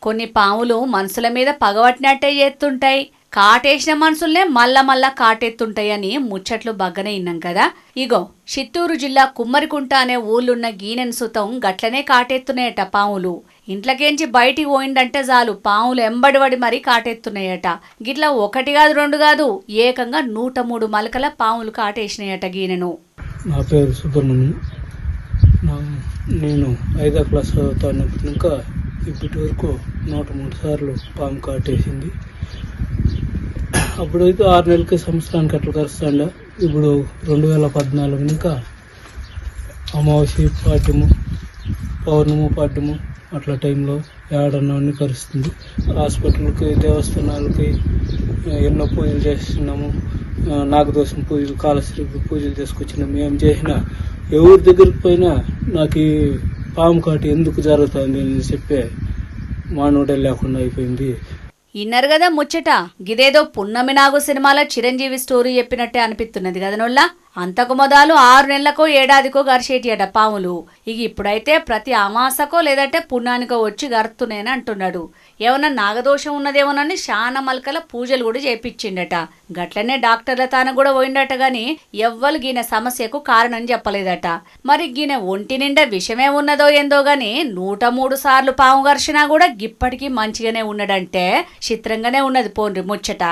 కొన్ని పాములు మనుషుల మీద పగబట్టినట్టే చేస్తుంటాయి, కాటేసిన మనుషుల్నే మళ్ళా కాటెత్తుంటాయని ముచ్చట్లు బగ్గనే ఇన్నాం కదా. ఇగో చిత్తూరు జిల్లా కుమ్మరికుంట అనే ఊళ్ళున్న గీనెన్ సుతం గట్లనే కాటెత్తున్నాయట పాములు. ఇంట్లోకేంచి బయటికి పోయిందంటే చాలు పాములు ఎంబడివడి మరీ కాటెత్తున్నాయట. గిట్లా ఒకటి కాదు రెండు కాదు, ఏకంగా 103 మలకల పాములు కాటేసినాయట గీనెను. నా పేరు సుబ్రహ్మణ్యం. నేను 5వ క్లాస్ చదువుతున్నప్పటి ఇంకా ఇప్పటి వరకు 103 సార్లు పాము కాటేసింది. అప్పుడైతే 6 నెలలకి సంవత్సరానికి అట్లా కరుస్తాండ. ఇప్పుడు 2014 ఇంకా అమావాస్య పాడ్యము, పౌర్ణమి పాడ్యము అట్లా టైంలో ఏడన్నాన్ని కరుస్తుంది. హాస్పిటల్కి, దేవస్థానాలకి ఎన్నో పూజలు చేస్తున్నాము. నాగదోషం పూజలు, కాళశ్రీ పూజలు చేసుకొచ్చినాము. ఏం చేసినా ఎవరి దగ్గరికి పోయినా నాకు ఈ పాము కాటు ఎందుకు జరుగుతుంది అని చెప్పే మానవుడే లేకుండా అయిపోయింది. ఇన్నరు కదా ముచ్చట. గిదేదో పున్నమి నాగు సినిమాలో చిరంజీవి స్టోరీ చెప్పినట్టే అనిపిస్తున్నది కదా నొల్ల. అంతకు మొదలు 6 నెలలకో ఏడాదికో గరిచేటియట పాములు. ఇక ఇప్పుడైతే ప్రతి అమాసకో లేదంటే పుణ్యానికో వచ్చి గరుతున్నాయని అంటున్నాడు. ఏమన్నా నాగదోషం ఉన్నదేమోనని శాన మల్కల పూజలు కూడా చేపించిండట. గట్లనే డాక్టర్ల తాను కూడా పోయిండట గాని ఎవ్వరు గీన సమస్యకు కారణం చెప్పలేదట. మరి గీన ఒంటి నిండా విషమే ఉన్నదో ఏందో గాని 103 సార్లు పాము గర్షినా కూడా గిప్పటికీ మంచిగానే ఉన్నాడంటే చిత్రంగానే ఉన్నది పోండ్రి ముచ్చట.